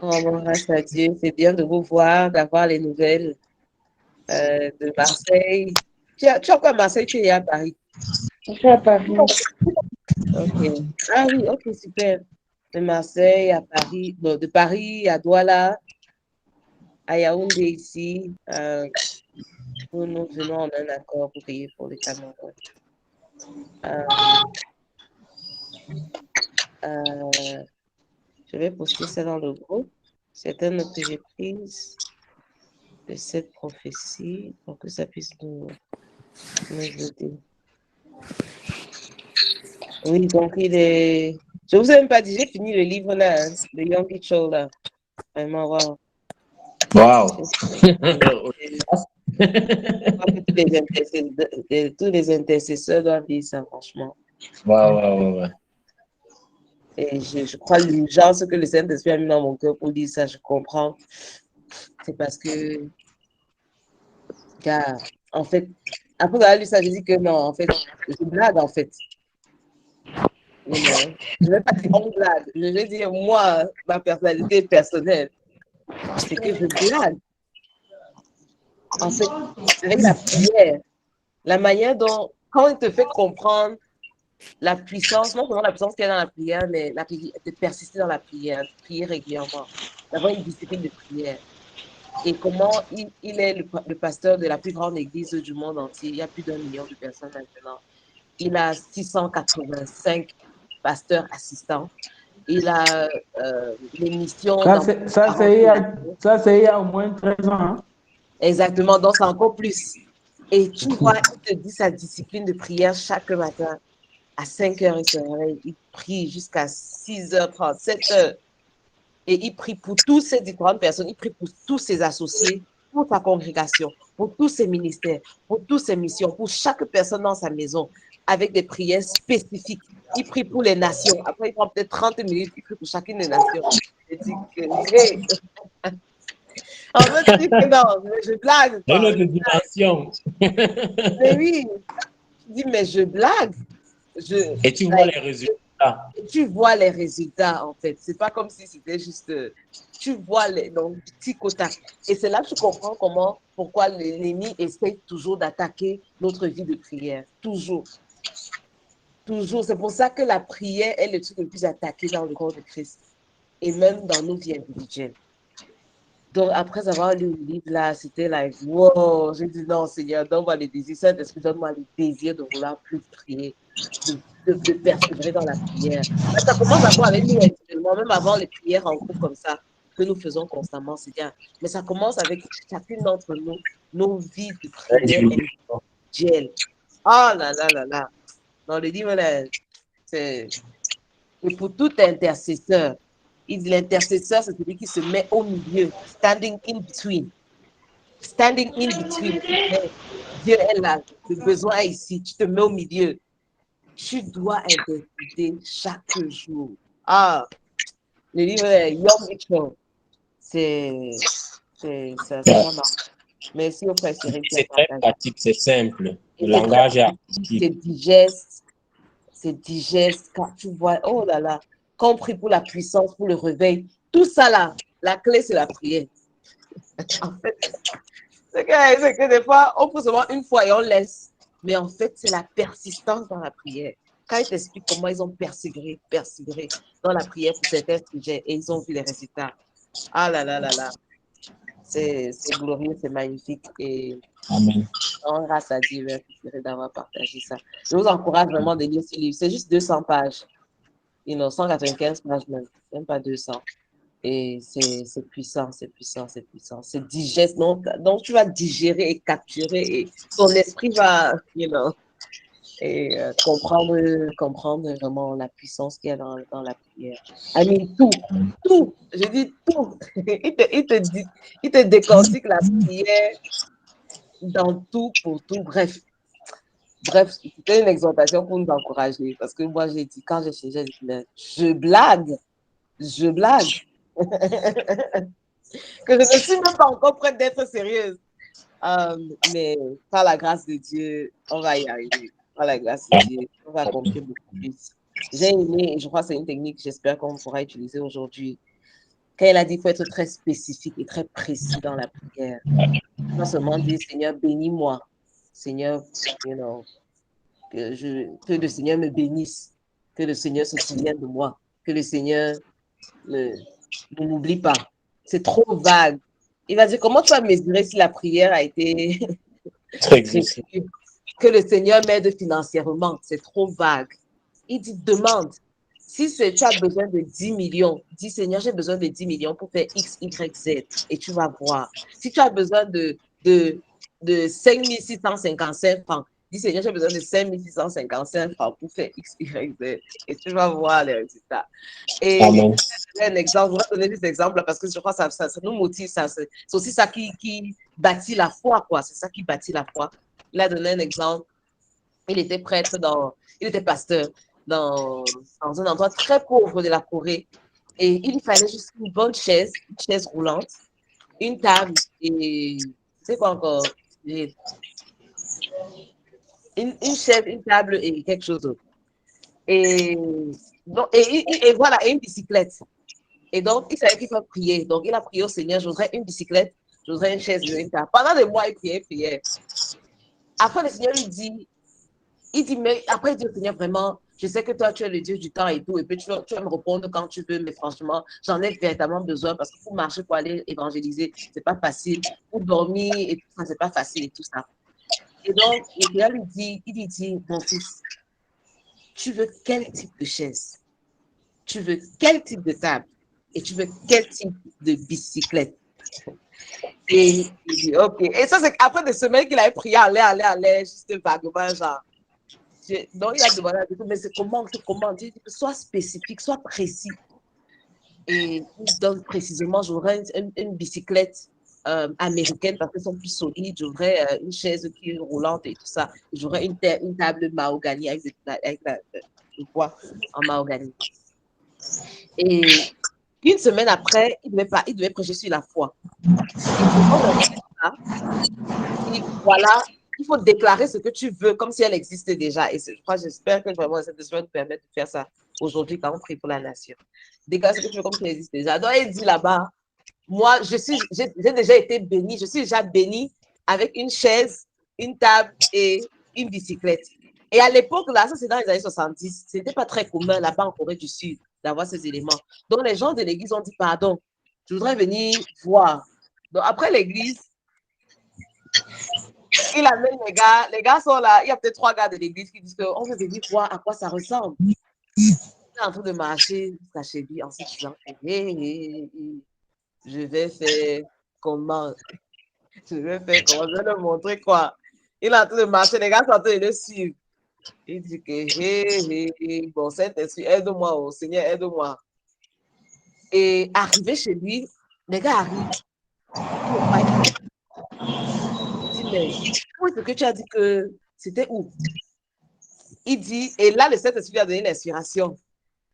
Vraiment, grâce à Dieu, c'est bien de vous voir, d'avoir les nouvelles de Marseille. Tu es quoi à Marseille, tu es à Paris? Je suis à Paris. Ok. Ah oui, ok, super. De Marseille à Paris, non, de Paris à Douala, à Yaoundé ici. Nous venons en un accord pour payer pour les Cameroun. Euh, euh, je vais poster ça dans le groupe. C'est un note que j'ai prise de cette prophétie pour que ça puisse nous aider. Oui, donc il est. Je vous ai même pas dit, j'ai fini le livre là, hein, de Young Cho là. Vraiment, wow. Wow. Je crois que tous les intercesseurs doivent dire ça, franchement. Wow. Et je crois l'urgence que le Saint-Esprit a mis dans mon cœur pour dire ça, je comprends. C'est parce que, car, en fait, après avoir lu ça, j'ai dit que non, en fait, je blague, en fait. You know? Je ne vais pas dire on blague, je vais dire moi, ma personnalité personnelle, c'est que je blague. En fait, avec la prière, la manière dont, quand il te fait comprendre la puissance, non seulement la puissance qu'il y a dans la prière, mais de persister dans la prière, de prier régulièrement, d'avoir une discipline de prière. Et comment il est le pasteur de la plus grande église du monde entier. Il y a plus d'1 million de personnes maintenant. Il a 685 pasteurs assistants. Il a les missions dans plus de Ça, 40 c'est il y a au moins 13 ans. Hein? Exactement, donc c'est encore plus. Et tu vois, il te dit sa discipline de prière chaque matin. À 5 heures, il se réveille. Il prie jusqu'à 6h30, 7h. Et il prie pour toutes ces différentes personnes. Il prie pour tous ses associés, pour sa congrégation, pour tous ses ministères, pour toutes ses missions, pour chaque personne dans sa maison, avec des prières spécifiques. Il prie pour les nations. Après, il prend peut-être 30 minutes, il prie pour chacune des nations. Il dit que, hey. En fait, tu dis que non, mais je blague, Dans une quoi. autre dimension. Mais oui, tu dis, mais je blague. Et tu vois les résultats. Tu vois les résultats, en fait. C'est pas comme si c'était juste. Tu vois les donc, petit quota. Et c'est là que tu comprends pourquoi l'ennemi essaie toujours d'attaquer notre vie de prière. Toujours. Toujours. C'est pour ça que la prière est le truc le plus attaqué dans le corps de Christ. Et même dans nos vies individuelles. Donc, après avoir lu le livre là, c'était like, wow, j'ai dit non, Seigneur, donne-moi les désirs, Saint-Esprit, donne-moi le désir de vouloir plus prier, de persévérer dans la prière. Mais ça commence d'abord avec nous individuellement, même avant les prières en groupe comme ça, que nous faisons constamment, c'est bien. Mais ça commence avec chacune d'entre nous, nos vies de prière individuelles. Oh là là là là. Dans le livre, là, c'est. Et pour tout intercesseur, l'intercesseur, c'est celui qui se met au milieu, standing in between. Standing in between. Dieu est là, le besoin est ici, tu te mets au milieu. Tu dois intercéder chaque jour. Ah, le livre Yom Mitchell, ça m'a marqué. Merci au frère Cyril qui a C'est très partagé. pratique, c'est simple. Et Le c'est très langage est c'est digeste, car tu vois, oh là là, quand on prie pour la puissance, pour le réveil, tout ça là, la clé c'est la prière. En fait, c'est que des fois, on prie seulement une fois et on laisse. Mais en fait, c'est la persistance dans la prière. Quand ils t'expliquent comment ils ont persévéré dans la prière pour certains sujets et ils ont vu les résultats. Ah là là là là. C'est glorieux, c'est magnifique. Et Amen. grâce à Dieu, merci d'avoir partagé ça. Je vous encourage vraiment de lire ce livre. C'est juste 200 pages. 195 pages même pas 200. Et c'est puissant, c'est puissant, c'est puissant. C'est digeste. Donc, tu vas digérer et capturer et ton esprit va, et comprendre vraiment la puissance qu'il y a dans la prière. I mean, tout, je dis tout. Il te décortique la prière dans tout, pour tout, bref. Bref, c'était une exhortation pour nous encourager. Parce que moi, j'ai dit, quand j'ai dit, je blague. Je blague. Que je ne suis même pas encore prête d'être sérieuse. Mais par la grâce de Dieu, on va y arriver. Par la grâce de Dieu, on va accomplir beaucoup plus. J'ai aimé, et je crois que c'est une technique, j'espère qu'on pourra utiliser aujourd'hui. Quand elle a dit qu'il faut être très spécifique et très précis dans la prière. Non seulement dire, Seigneur, bénis-moi. Seigneur, you know, que le Seigneur me bénisse. Que le Seigneur se souvienne de moi. Que le Seigneur ne m'oublie pas. C'est trop vague. Il va dire, comment tu vas mesurer si la prière a été Très que le Seigneur m'aide financièrement? C'est trop vague. Il dit, demande. Si tu as besoin de 10 millions, dis Seigneur, j'ai besoin de 10 millions pour faire X, Y, Z et tu vas voir. Si tu as besoin de 5 655 francs, dis Seigneur, j'ai besoin de 5 655 francs pour faire X, Y, Z et tu vas voir les résultats. Et Amen. un exemple, je vais donner des exemples parce que je crois que ça nous motive. C'est aussi ça qui bâtit la foi, quoi. C'est ça qui bâtit la foi. Il a donné un exemple. Il était prêtre il était pasteur dans un endroit très pauvre de la Corée. Et il fallait juste une bonne chaise, une chaise roulante, une table et, c'est quoi encore? Une chaise, une table et quelque chose d'autre. Et, donc, et voilà, et une bicyclette. Et donc, il savait qu'il faut prier. Donc, il a prié au Seigneur, je voudrais une bicyclette, je voudrais une chaise, une table. Pendant des mois, il priait. Après, le Seigneur lui dit, mais après, il dit au Seigneur, vraiment, je sais que toi, tu es le Dieu du temps et tout, et puis tu vas me répondre quand tu veux, mais franchement, j'en ai véritablement besoin parce que pour marcher, pour aller évangéliser, c'est pas facile. Pour dormir et tout ça, c'est pas facile et tout ça. Et donc, le Seigneur lui dit, mon fils, tu veux quel type de chaise? Tu veux quel type de table? Et tu veux quel type de bicyclette? Et il dit, OK. Et ça, c'est après des semaines qu'il avait prié, allez, juste vaguement, genre. Donc, il a demandé à Dieu, mais c'est comment? Dieu dit, sois spécifique, sois précis. Et il donne précisément, j'aurais une bicyclette américaine parce qu'elles sont plus solides, j'aurais une chaise qui est roulante et tout ça, j'aurais une table mahogany avec le bois en mahogany. Et une semaine après, il devait prêcher sur la foi. Et voilà, il faut déclarer ce que tu veux comme si elle existait déjà. Et j'espère que vraiment cette décision te permet de faire ça aujourd'hui quand on prie pour la nation. Déclarer ce que tu veux comme si elle existait déjà. Donc, il dit là-bas, moi, j'ai déjà été béni, je suis déjà béni avec une chaise, une table et une bicyclette. Et à l'époque, là, ça c'est dans les années 70, ce n'était pas très commun là-bas en Corée du Sud d'avoir ces éléments. Donc, les gens de l'église ont dit, pardon, je voudrais venir voir. Donc, après l'église, il amène les gars sont là, il y a peut-être 3 gars de l'église qui disent qu'on veut venir voir à quoi ça ressemble. Il est en train de marcher jusqu'à chez lui en se disant, je vais faire comment? Je vais le montrer quoi? Il est en train de marcher, les gars sont en train de le suivre. Il dit que, bon, Saint-Esprit, aide-moi, oh Seigneur, aide-moi. Et arrivé chez lui, les gars arrivent. Il dit, mais où est-ce que tu as dit que c'était où? Il dit, et là, le Saint-Esprit lui a donné l'inspiration.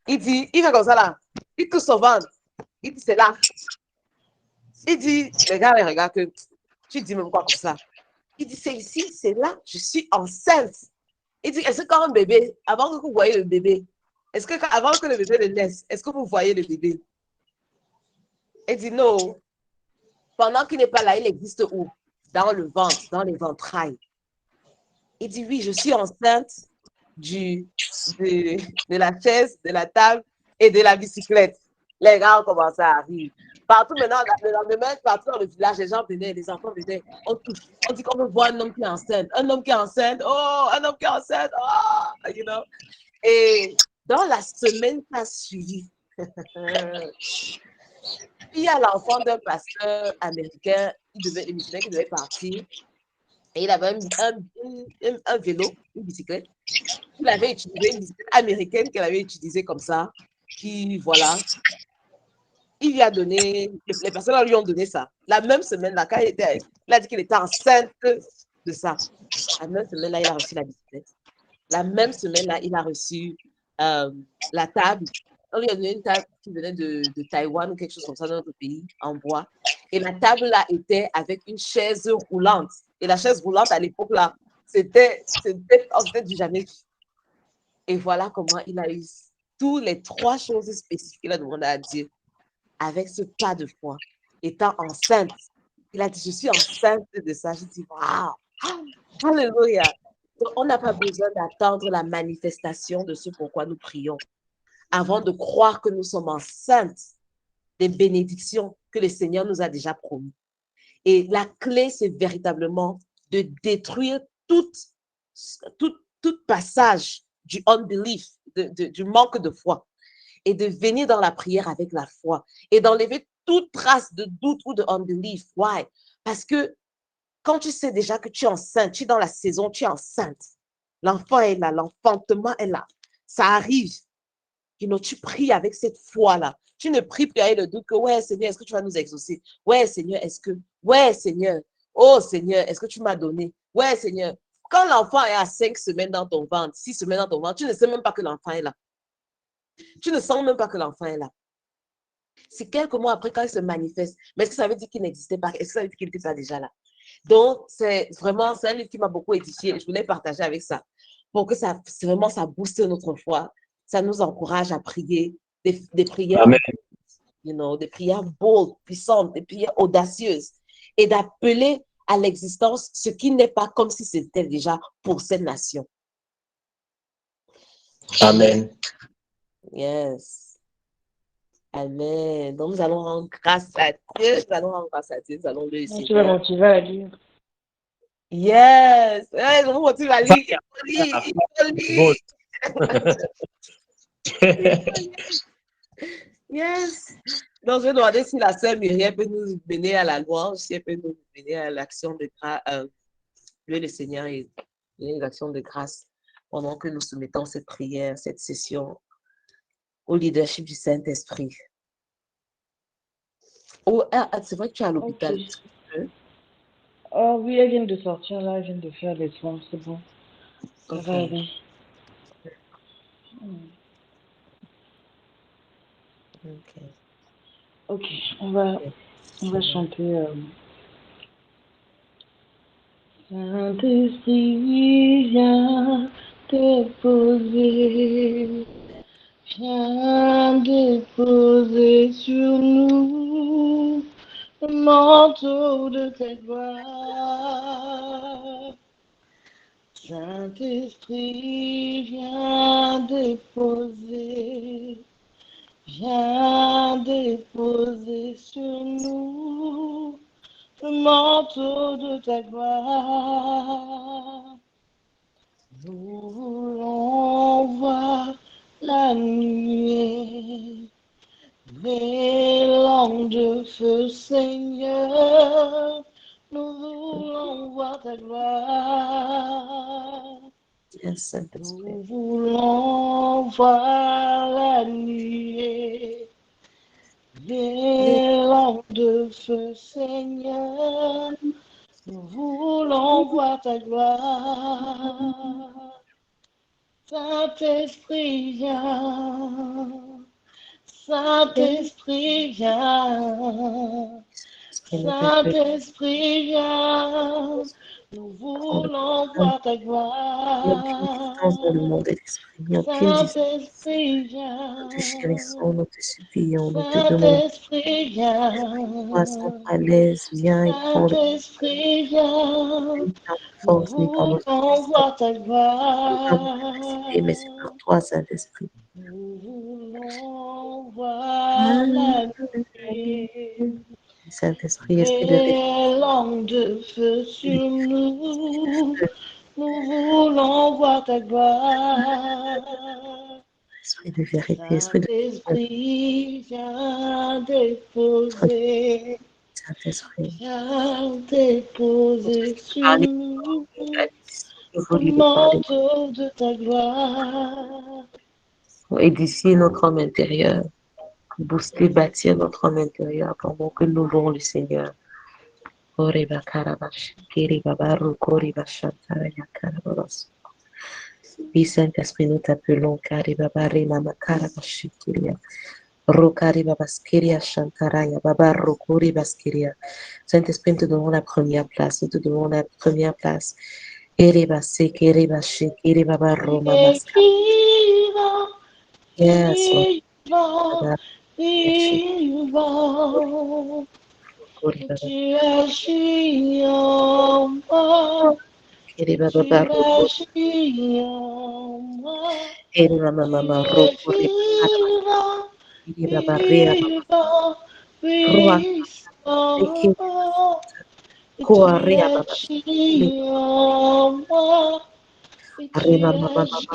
Il dit, il fait comme ça là. Il touche son ventre. Il dit, c'est là. Il dit, les gars, les regarde que tu dis même quoi comme ça. Il dit, c'est ici, c'est là, je suis enceinte. Il dit, est-ce que quand un bébé, avant que vous voyez le bébé, est-ce que avant que le bébé le naisse, est-ce que vous voyez le bébé? Il dit, non. Pendant qu'il n'est pas là, il existe où? Dans le ventre, dans les ventrailles. Il dit, oui, je suis enceinte de la chaise, de la table et de la bicyclette. Les gars ont commencé à rire. Partout maintenant, le lendemain, partout dans le village, les gens venaient, les enfants venaient. On dit qu'on veut voir un homme qui est enceinte. Un homme qui est enceinte. Oh, un homme qui est enceinte. Oh, you know. Et dans la semaine qui a suivi, il y a l'enfant d'un pasteur américain, le missionnaire qui devait partir. Et il avait un vélo, une bicyclette. Il avait utilisé une bicyclette américaine qu'elle avait utilisée comme ça. Qui, voilà. Il lui a donné, les personnes lui ont donné ça. La même semaine, là, quand il a dit qu'il était enceinte de ça. La même semaine, là, il a reçu la bicyclette. La même semaine, là, il a reçu la table. On lui a donné une table qui venait de Taïwan ou quelque chose comme ça dans notre pays, en bois. Et la table, là, était avec une chaise roulante. Et la chaise roulante, à l'époque, là, c'était du jamais vu. Et voilà comment il a eu tous les 3 choses spécifiques qu'il a demandé à Dieu. avec ce pas de foi, étant enceinte. Il a dit, je suis enceinte de ça. Je dis, waouh, alléluia. Donc, on n'a pas besoin d'attendre la manifestation de ce pourquoi nous prions avant de croire que nous sommes enceintes des bénédictions que le Seigneur nous a déjà promis. Et la clé, c'est véritablement de détruire tout passage du unbelief, du manque de foi, et de venir dans la prière avec la foi, et d'enlever toute trace de doute ou de unbelief. Why? Parce que quand tu sais déjà que tu es enceinte, tu es dans la saison, tu es enceinte, l'enfant est là, l'enfantement est là, ça arrive. Tu pries avec cette foi-là. Tu ne pries plus avec le doute que, ouais, Seigneur, est-ce que tu vas nous exaucer? Ouais, Seigneur, ouais, Seigneur, oh, Seigneur, est-ce que tu m'as donné? Ouais, Seigneur. Quand l'enfant est à 5 semaines dans ton ventre, 6 semaines dans ton ventre, tu ne sais même pas que l'enfant est là. Tu ne sens même pas que l'enfant est là. C'est quelques mois après quand il se manifeste. Mais est-ce que ça veut dire qu'il n'existait pas? Est-ce que ça veut dire qu'il n'était pas déjà là? Donc, c'est un livre qui m'a beaucoup édifié. Je voulais partager avec ça pour que ça booste notre foi. Ça nous encourage à prier des prières, Amen. Des prières bold, puissantes, des prières audacieuses et d'appeler à l'existence ce qui n'est pas comme si c'était déjà pour cette nation. Amen. Yes. Amen. Donc, nous allons rendre grâce à Dieu. Nous allons le Seigneur. Tu vas motiver à lire. Yes. Je vous motive à lire. Yes. Donc, je vais demander si la sœur Myriam peut nous mener à la louange, si elle peut nous mener à l'action de grâce, le Seigneur et les actions de grâce pendant que nous soumettons cette prière, cette session au leadership du Saint-Esprit. Oh, c'est vrai que tu es à l'hôpital. Okay. Oh oui, elle vient de sortir là, elle vient de faire les soins, c'est bon. Ça va aller. Ok, on va chanter. Saint-Esprit, viens déposer sur nous le manteau de ta gloire. Saint-Esprit, viens déposer sur nous le manteau de ta gloire. Nous voulons voir la nuée, les langues de feu, Seigneur. Nous voulons voir ta gloire. Yes, Nous voulons voir la nuée, les langues de feu, Seigneur. Nous voulons voir ta gloire. Saint-Esprit, viens. Saint-Esprit, viens. Saint-Esprit, viens. Nous voulons voir ta gloire. Dans le monde de l'esprit, Saint-Esprit, viens. Nous te chérissons, nous te supplions, nous te Saint-Esprit, viens. demandons. À l'aise, viens et prends le Saint-Esprit, viens. force, ni par notre Nous voir ta gloire. mais c'est par toi, Saint-Esprit. Nous voulons voir la nuée. Saint-Esprit, esprit de vérité. Les langues de feu sur nous. Nous voulons voir ta gloire. Esprit de vérité, esprit de Saint-Esprit, viens déposer. Saint-Esprit. Viens déposer sur nous le manteau de ta gloire. Édifier notre homme intérieur, booster, bâtir notre homme intérieur pendant que nous louons le Seigneur. Oui, Saint-Esprit, nous t'appelons. Rokari Babaskeria Shankaraya, Baba Rokori Baskeria. Saint-Esprit, nous te donnons la première place. Nous te donnons la première place. Eriba Sekeriba Shekiri Baba Roma Maska. Yes, Lord. vivant. Tu agis en moi. Tu agis en moi. Tu es vivant, vivant, puissant. Tu agis en moi. Tu agis,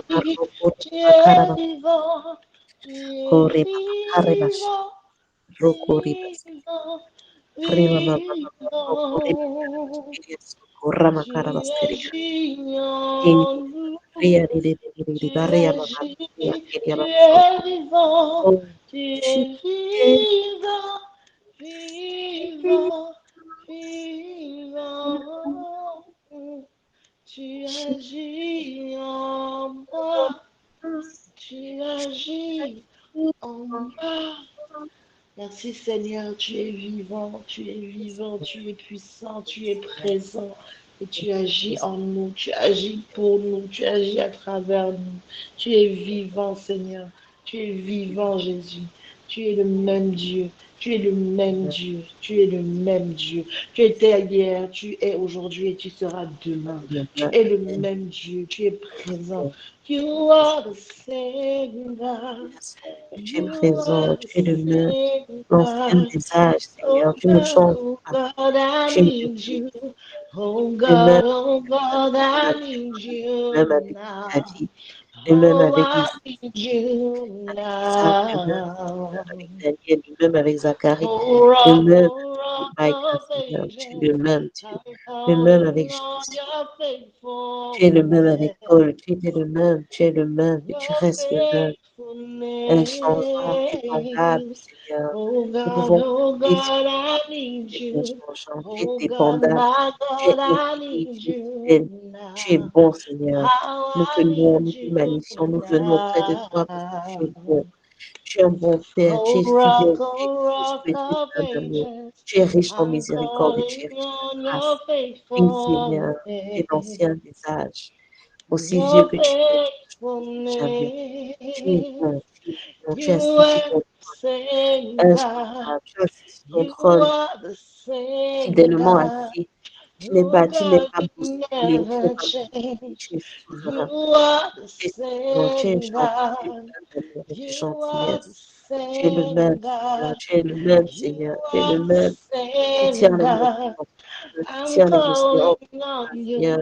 tu es vivant, tu es vivant, vivant, vivant. Tu agis en nous, tu agis, tu es vivant, tu es vivant, vivant, vivant. Tu agis en moi, tu agis en moi. Merci Seigneur, tu es vivant, tu es vivant, tu es puissant, tu es présent et tu agis en nous, tu agis pour nous, tu agis à travers nous. Tu es vivant Seigneur, tu es vivant Jésus, tu es le même Dieu. Tu es le même Dieu, tu es le même Dieu. Tu étais hier, tu es aujourd'hui et tu seras demain. Tu es le même Dieu, tu es présent. You are the same God. Tu es présent, tu es le même, l'ancien des âges, Seigneur. Tu ne changes pas. Tu es Oh le même, God, I need le même you avec now. David, le même Oh, avec I need you Isaac, le même now. avec Daniel, le même avec Zacharie, Oh, le rock, même oh, avec rock Michael, of Seigneur. Tu es ages, le même Dieu, I'm le même avec calling on Jésus. your Tu es le même avec faithfulness. Paul, tu étais le même, tu es le même et tu Your restes le même. Inchangeant, faithfulness. indépendable, Seigneur. Oh Nous God, pouvons oh compter sur God, I toi. need Tu es you. inchangeant, tu es Oh God, dépendable, my tu es God, I infini, need tu es you fidèle, tu es now. bon, Seigneur. How Nous te I louons, need nous te you magnifions, nous venons près de toi parce que tu es now. bon. Tu es un bon Père, tu es fidèle, tu es Oh rock juste, tu es of plein d'amour. ages, Tu es riche en I'm miséricorde et tu calling es riche en on your grâce. Oui, Seigneur, tu es faithfulness. l'ancien des âges, aussi vieux Your que tu es, jamais. Tu es faithfulness. bon, tu es You assis sur are ton the same God. inchangeable, tu es assis sur ton You trône, are the same fidèlement God. assis. Oh Tu n'es God, pas you bousculé, tu n'es never pas bousculé, change. tu es You souverain. are the Tu es souverain, tu es same gentil, tu es God. plein d'amour et de You are the gentillesse. Tu es le même, same Seigneur, God. tu es le même, You Seigneur, tu es are le the même. Tu tiens same les God. nations, tu I'm tiens les océans, calling on you, Seigneur,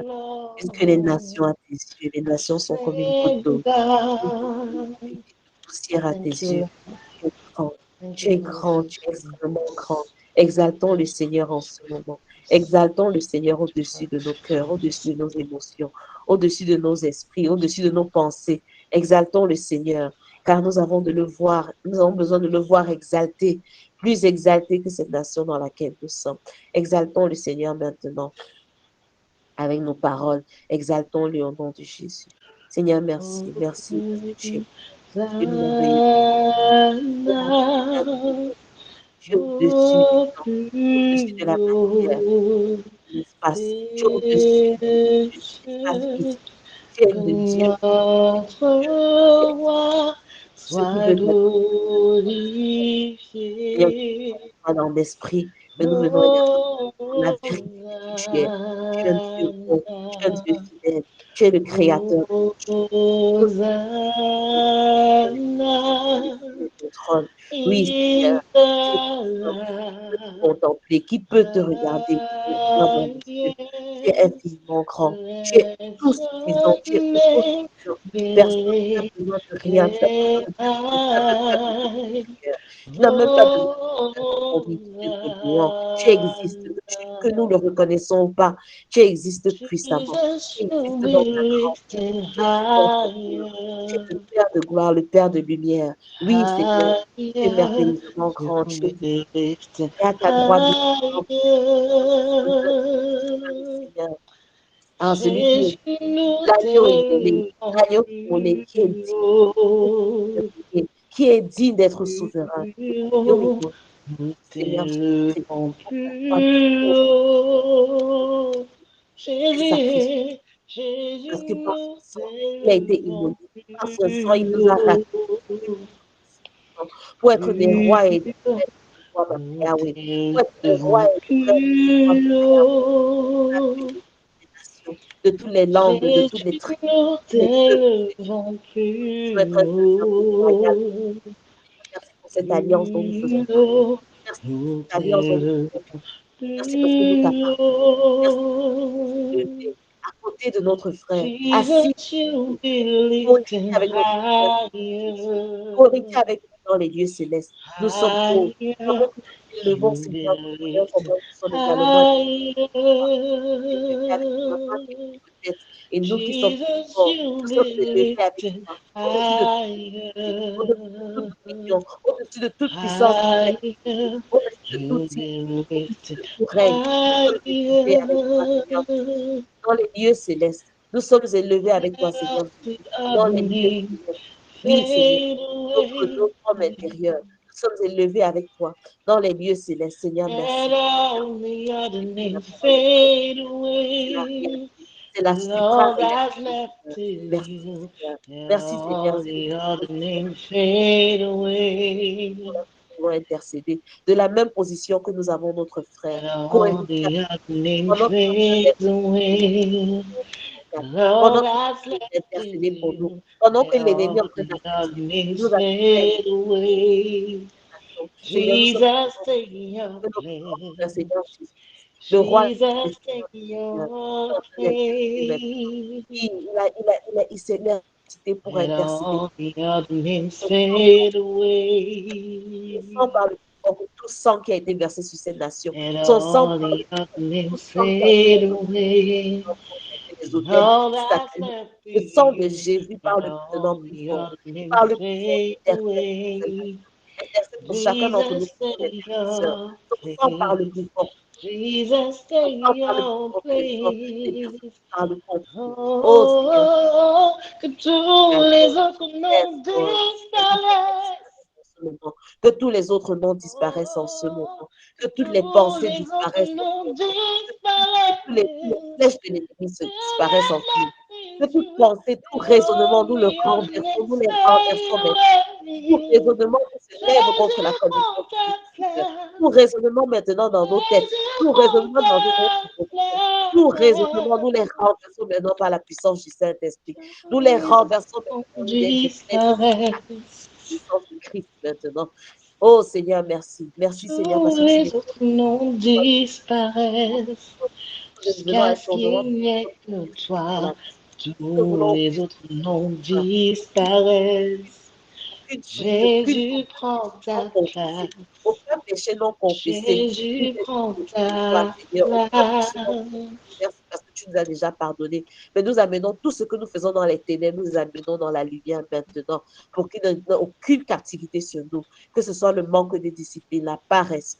puisque les nations Lord. à tes yeux, les nations sont comme une goutte Same d'eau, une goutte d'eau, God. une poussière à tes Thank you, yeux. Lord. Tu es grand, Thank tu you es for your grand, tu es faithfulness. extrêmement grand. Exaltons le Seigneur en ce moment. Exaltons le Seigneur au-dessus de nos cœurs, au-dessus de nos émotions, au-dessus de nos esprits, au-dessus de nos pensées. Exaltons le Seigneur, car nous avons de le voir, nous avons besoin de le voir exalté, plus exalté que cette nation dans laquelle nous sommes. Exaltons le Seigneur maintenant avec nos paroles. Exaltons-le au nom de Jésus. Seigneur, merci, merci parce que tu es merveilleux. Tu es au-dessus du temps, au-dessus de la matière, de l'espace. Tu es au-dessus de l'espace physique. Tu es Que le Dieu notre qui est roi ce qui soit veut dire, Seigneur, que nous glorifié. soyons pas dans l'esprit, mais nous venons également dans la vérité de qui tu es. Tu es un Dieu bon, tu es un Dieu Hosanna, fidèle, tu es le créateur de toutes choses. Nous Hosanna, ton trône. Oui, in Seigneur, the qui peut te contempler, qui peut te regarder, qui peut te voir dans les yeux. Tu es highest. infiniment grand. Tu es Let tout suffisant, your tu es name autosuffisant. Personne n'a be besoin de rien, tu n'as pas besoin lifted de personne, tu n'as même pas besoin de high. cœur. Tu n'as même pas besoin qu'on utilise des louanges. Tu existes, que nous le reconnaissons ou pas. Tu existes puissamment. Jesus, Tu you'll existes be dans ta grandeur. lifted Tu es merveilleux. Tu es le higher, Père de gloire, le Père de lumière. Oui, Seigneur, higher. tu es merveilleusement grand. Tu You'll es be lifted et à ta droite de triomphe. higher. Seigneur. Ah, celui qui est Jésus, nous l'agneau immolé, t'aimons l'agneau immolé plus haut, qui est digne d'être souverain. L'agneau immolé, nous Seigneur Jésus, t'élevons c'est plus haut. sacrifié, Jésus, Jésus, parce que par nous son sang, il a été immolé. t'élevons Par son sang, il plus nous a rachetés. haut. pour être des rois et des reines pour toi, ma Yahweh. Pour être des rois et des reines pour toi, ma Yahweh. De toutes les langues, de toutes les tribus, de tous les peuples. Je veux être un sacerdoce royal. Merci pour cette alliance dont nous faisons partie. Merci pour cette alliance dont nous faisons partie. Merci parce que nous t'appartenons. Merci de nous lever à côté de notre frère, assis avec notre frère, connecté avec nous dans les lieux célestes. Nous sommes pauvres. Comment nous nous élevons, Seigneur, nous comment nous sommes également élevés avec toi, toi qui es peut-être, et nous qui sommes forts, nous sommes élevés avec toi, au-dessus de au-dessus de toute dominion, au-dessus de toute puissance, au-dessus de tout titre, au-dessus de tout règne. Nous sommes élevés avec toi, Seigneur, dans les lieux célestes. Nous sommes élevés avec toi, Seigneur Jésus, dans les lieux célestes. Oui, Seigneur, notre homme intérieur. Nous sommes élevés avec toi dans les lieux célestes. Seigneur, merci. C'est la suprême réalité. Merci, Seigneur. Merci, Seigneur. Nous allons intercéder de la même position que nous avons notre frère. Pendant que intercéder pour nous, pendant que l'ennemi est en train d'intercéder, nous allons Seigneur, nous sommes Seigneur Jésus. Le roi il s'est incité pour intercéder. Sans par le tout sang qui a été versé sur cette nation. Son sang par le tout sang qui a été versé les hôtels sacrés. Le sang de Jésus parle maintenant plus fort. Il parle plus fort. Intercède pour chacun d'entre nous, sœurs. Son sang parle plus fort. Jesus, stay your place. Oh, que tous les autres noms disparaissent. Que tous les autres noms disparaissent en ce moment. Que toutes les pensées disparaissent en ce moment. Que toutes les flèches de l'ennemi disparaissent en ce moment. Que toute pensée, tout raisonnement, nous le renversons, nous les renversons maintenant. Tout raisonnement qui se lève contre la connaissance. Tout raisonnement maintenant dans nos têtes. Tout raisonnement dans nos têtes. Tout raisonnement, nous les renversons maintenant par la puissance du Saint-Esprit. Nous les renversons maintenant. Puissance de Christ maintenant. Oh Seigneur, merci. Merci Seigneur. Parce que les autres noms disparaissent. Jusqu'à ce qu'il n'y ait que toi. Tous les autres noms disparaissent. Jésus prend ta place. Aucun péché non confessé. Jésus prend ta place. Merci parce que tu nous as déjà pardonné. Mais nous amenons tout ce que nous faisons dans les ténèbres, nous amenons dans la lumière maintenant pour qu'il n'y ait aucune captivité sur nous. Que ce soit le manque de discipline, la paresse,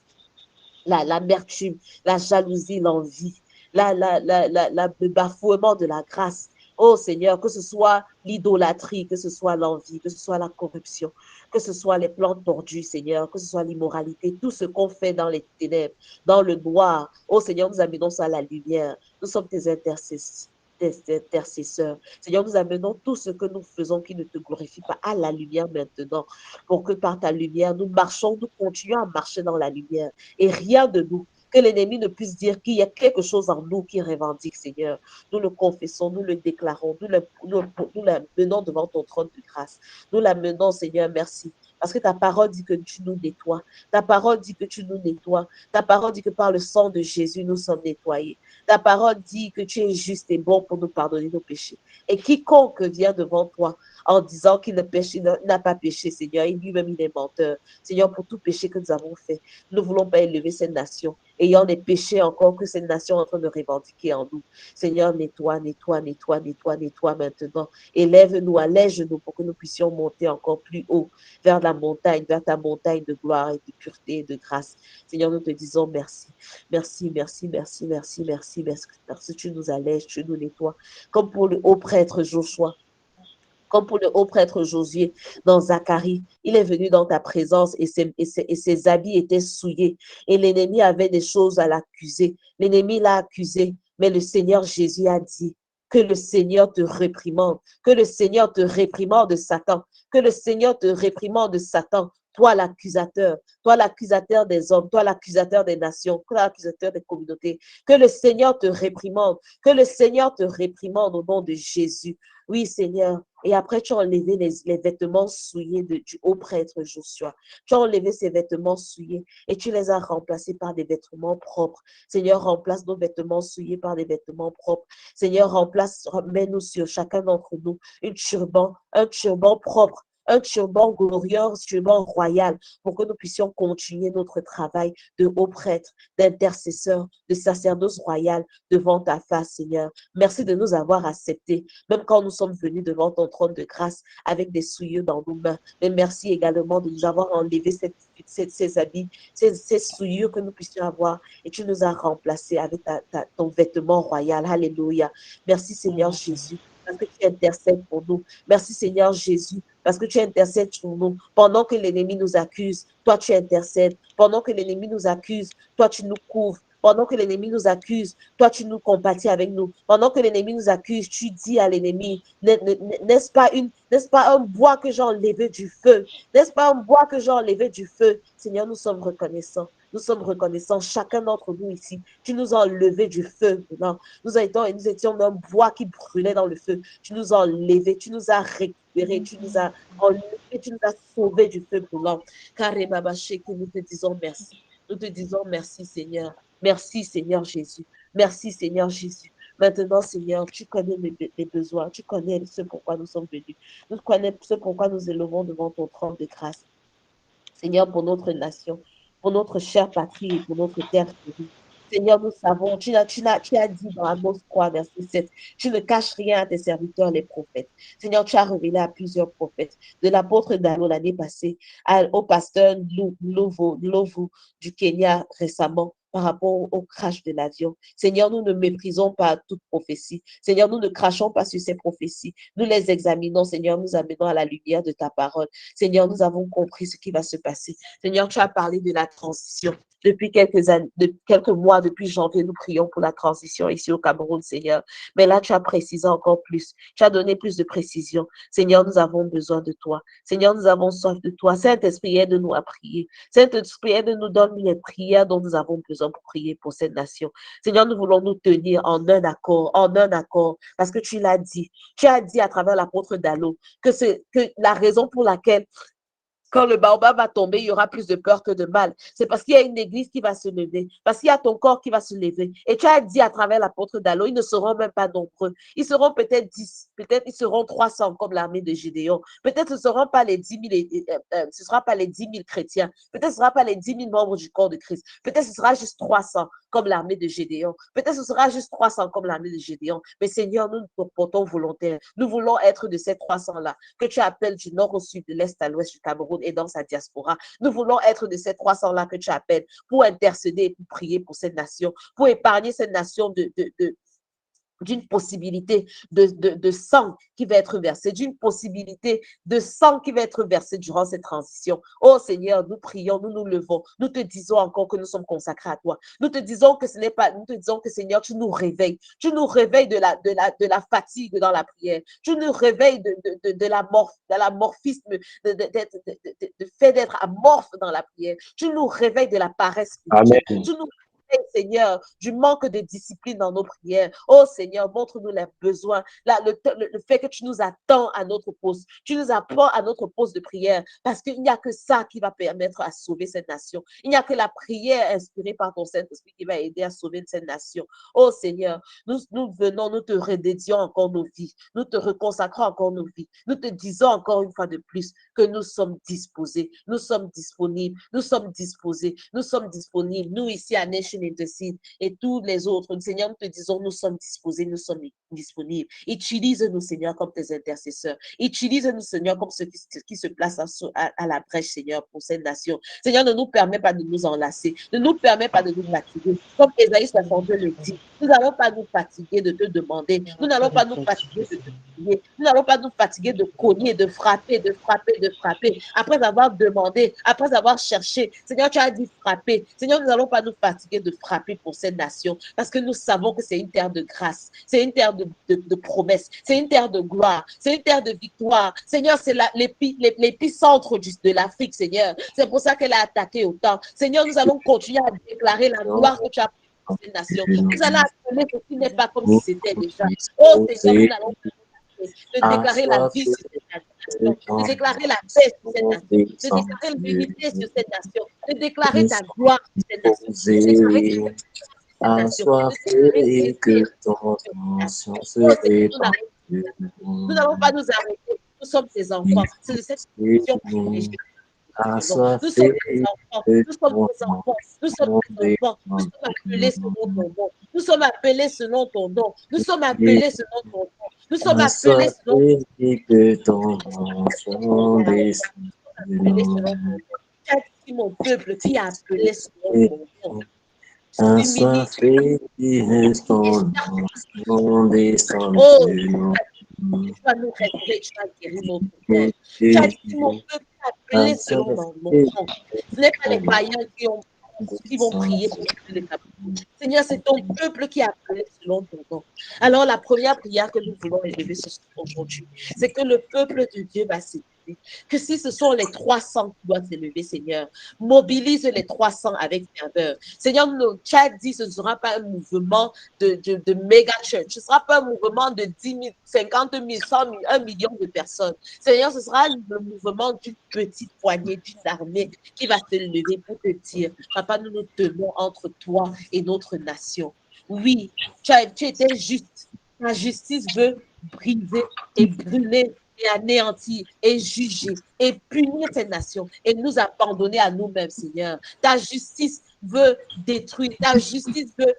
l'amertume, la jalousie, l'envie, le bafouement de la grâce. Oh Seigneur, que ce soit l'idolâtrie, que ce soit l'envie, que ce soit la corruption, que ce soit les plans tordus, Seigneur, que ce soit l'immoralité, tout ce qu'on fait dans les ténèbres, dans le noir. Oh Seigneur, nous amenons ça à la lumière. Nous sommes tes intercesseurs. Seigneur, nous amenons tout ce que nous faisons qui ne te glorifie pas à la lumière maintenant, pour que par ta lumière, nous marchons, nous continuons à marcher dans la lumière et rien de nous. Que l'ennemi ne puisse dire qu'il y a quelque chose en nous qui revendique, Seigneur. Nous le confessons, nous le déclarons, nous l'amenons devant ton trône de grâce. Nous l'amenons, Seigneur, merci. Parce que ta parole dit que tu nous nettoies. Ta parole dit que tu nous nettoies. Ta parole dit que par le sang de Jésus, nous sommes nettoyés. Ta parole dit que tu es juste et bon pour nous pardonner nos péchés. Et quiconque vient devant toi en disant qu'il n'a pas péché, Seigneur, et lui-même il est menteur. Seigneur, pour tout péché que nous avons fait, nous ne voulons pas élever cette nation, ayant des péchés encore que cette nation est en train de revendiquer en nous. Seigneur, nettoie maintenant. Élève-nous, allège-nous pour que nous puissions monter encore plus haut vers la montagne, vers ta montagne de gloire et de pureté et de grâce. Seigneur, nous te disons merci. Merci parce que tu nous allèges, tu nous nettoies. Comme pour le haut prêtre Joshua, comme pour le haut prêtre Josué dans Zacharie, il est venu dans ta présence et ses habits étaient souillés et l'ennemi avait des choses à l'accuser. L'ennemi l'a accusé, mais le Seigneur Jésus a dit que le Seigneur te réprimande, que le Seigneur te réprimande de Satan, que le Seigneur te réprimande de Satan. toi l'accusateur des hommes, toi l'accusateur des nations, toi l'accusateur des communautés. Que le Seigneur te réprimande, que le Seigneur te réprimande au nom de Jésus. Oui, Seigneur. Et après, tu as enlevé les vêtements souillés du haut prêtre Joshua. Tu as enlevé ces vêtements souillés et tu les as remplacés par des vêtements propres. Seigneur, remplace nos vêtements souillés par des vêtements propres. Seigneur, mets-nous sur chacun d'entre nous un turban propre, un turban glorieux, un turban royal, pour que nous puissions continuer notre travail de haut prêtre, d'intercesseur, de sacerdoce royal devant ta face, Seigneur. Merci de nous avoir acceptés, même quand nous sommes venus devant ton trône de grâce avec des souillures dans nos mains. Mais merci également de nous avoir enlevé ces habits, ces souillures que nous puissions avoir, et tu nous as remplacés avec ton vêtement royal. Alléluia. Merci, Seigneur Jésus, parce que tu intercèdes pour nous. Merci, Seigneur Jésus, parce que tu intercèdes pour nous. Pendant que l'ennemi nous accuse, toi tu intercèdes. Pendant que l'ennemi nous accuse, toi tu nous couvres. Pendant que l'ennemi nous accuse, toi tu nous compatis avec nous. Pendant que l'ennemi nous accuse, tu dis à l'ennemi, n'est-ce pas un bois que j'ai enlevé du feu? N'est-ce pas un bois que j'ai enlevé du feu? Seigneur, nous sommes reconnaissants. Nous sommes reconnaissants, chacun d'entre nous ici. Tu nous as enlevé du feu. Nous étions un bois qui brûlait dans le feu. Tu nous as enlevés, tu nous as récupérés, tu nous as enlevés, tu nous as sauvés du feu brûlant. Carré Babaché, que nous te disons merci. Nous te disons merci, Seigneur. Merci, Seigneur Jésus. Merci, Seigneur Jésus. Maintenant, Seigneur, tu connais les besoins. Tu connais ce pourquoi nous sommes venus. Tu connais ce pourquoi nous élevons devant ton trône de grâce. Seigneur, pour notre nation, pour notre chère patrie et pour notre terre chérie. Seigneur, nous savons, tu as dit dans Amos 3, verset 7, tu ne caches rien à tes serviteurs, les prophètes. Seigneur, tu as révélé à plusieurs prophètes, de l'apôtre Dalo l'année passée, au pasteur Lovu du Kenya récemment, par rapport au crash de l'avion. Seigneur, nous ne méprisons pas toute prophétie. Seigneur, nous ne crachons pas sur ces prophéties. Nous les examinons, Seigneur, nous amenons à la lumière de ta parole. Seigneur, nous avons compris ce qui va se passer. Seigneur, tu as parlé de la transition. Depuis quelques mois, depuis janvier, nous prions pour la transition ici au Cameroun, Seigneur. Mais là, tu as précisé encore plus. Tu as donné plus de précision. Seigneur, nous avons besoin de toi. Seigneur, nous avons soif de toi. Saint-Esprit, aide-nous à prier. Saint-Esprit, aide-nous, donne les prières dont nous avons besoin pour prier pour cette nation. Seigneur, nous voulons nous tenir en un accord, parce que tu l'as dit. Tu as dit à travers l'apôtre Dalo que la raison pour laquelle quand le baobab va tomber, il y aura plus de peur que de mal. C'est parce qu'il y a une église qui va se lever, parce qu'il y a ton corps qui va se lever. Et tu as dit à travers l'apôtre Dalo, ils ne seront même pas nombreux. Ils seront peut-être 10, peut-être ils seront 300 comme l'armée de Gédéon. Peut-être ce ne seront pas les 10 000, ce sera pas les 10 000 chrétiens. Peut-être ce ne sera pas les 10 000 membres du corps de Christ. Peut-être ce sera juste 300 comme l'armée de Gédéon. Peut-être ce sera juste 300 comme l'armée de Gédéon. Mais Seigneur, nous nous portons volontaires. Nous voulons être de ces 300-là que tu appelles du nord au sud, de l'est à l'ouest du Cameroun et dans sa diaspora. Nous voulons être de ces 300-là que tu appelles pour intercéder et pour prier pour cette nation, pour épargner cette nation d'une possibilité de sang qui va être versé, d'une possibilité de sang qui va être versé durant cette transition. Oh Seigneur, nous prions, nous nous levons, nous te disons encore que nous sommes consacrés à toi. Nous te disons que nous te disons que Seigneur, tu nous réveilles de la fatigue dans la prière, tu nous réveilles de la morphisme, de fait d'être amorphe dans la prière, tu nous réveilles de la paresse spirituelle, tu nous Seigneur, du manque de discipline dans nos prières. Oh Seigneur, montre-nous les besoins. Là, le fait que tu nous attends à notre poste. Tu nous apprends à notre poste de prière parce qu'il n'y a que ça qui va permettre à sauver cette nation. Il n'y a que la prière inspirée par ton Saint-Esprit qui va aider à sauver cette nation. Oh Seigneur, nous venons, nous te redédions encore nos vies. Nous te reconsacrons encore nos vies. Nous te disons encore une fois de plus que nous sommes disposés. Nous sommes disponibles. Nous sommes disposés. Nous sommes disponibles. Nous ici à Nation Intercede et tous les autres. Seigneur, nous te disons, nous sommes disposés, nous sommes disponibles. Utilise-nous, Seigneur, comme tes intercesseurs. Utilise-nous, Seigneur, comme ceux qui se placent à la brèche, Seigneur, pour cette nation. Seigneur, ne nous permets pas de nous enlacer. Ne nous permets pas de nous fatiguer. Comme Ésaïe 62 le dit, nous n'allons pas nous fatiguer de te demander. Nous n'allons pas nous fatiguer de te prier. Nous n'allons pas nous fatiguer de cogner, de frapper. Après avoir demandé, après avoir cherché. Seigneur, tu as dit frapper. Seigneur, nous n'allons pas nous fatiguer de frapper pour cette nation parce que nous savons que c'est une terre de grâce. C'est une terre de promesses, c'est une terre de gloire, c'est une terre de victoire. Seigneur, c'est l'épicentre de l'Afrique, Seigneur. C'est pour ça qu'elle a attaqué autant. Seigneur, nous allons continuer à déclarer la gloire que tu as pour cette nation. Nous allons appeler ce qui n'est pas comme si c'était déjà. Oh Seigneur, nous allons de déclarer la vie sur cette nation, de déclarer la paix sur cette nation, de déclarer l'unité sur cette nation, de déclarer ta gloire sur cette nation, de déclarer ta assoiffé que ton ancien se répand. nous n'allons pas nous arrêter. Nous sommes tes enfants. C'est de cette nation privilégiée. Nous sommes tes enfants. Nous sommes tes enfants. Nous sommes tes enfants. Nous sommes appelés selon ton nom. Nous sommes appelés selon ton nom. Nous sommes appelés selon ton nom. Nous sommes appelés selon ton nom. Tu as dit mon peuple qui a appelé selon ton nom. Assoiffé ton nom descend. Tu vas nous restaurer, tu vas guérir notre cœur. Tu as dit mon peuple qui a appelé selon ton nom. Ce n'est pas les païens qui vont prier pour le Cameroun. Seigneur, c'est ton peuple qui a appelé selon ton nom. Alors, la première prière que nous voulons élever aujourd'hui, c'est que le peuple de Dieu va s'élever. Que si ce sont les 300 qui doivent s'élever, Seigneur, mobilise les 300 avec ferveur. Seigneur, tu as dit ce ne sera pas un mouvement de méga church. Ce ne sera pas un mouvement de 10 000, 50 000, 100 000, 1 million de personnes. Seigneur, ce sera le mouvement d'une petite poignée, d'une armée qui va se lever pour te dire, Papa, nous nous tenons entre toi et notre nation. Oui, tu étais juste. Ta justice veut briser et brûler et anéantir et juger et punir cette nation et nous abandonner à nous-mêmes, Seigneur. Ta justice veut détruire, ta justice veut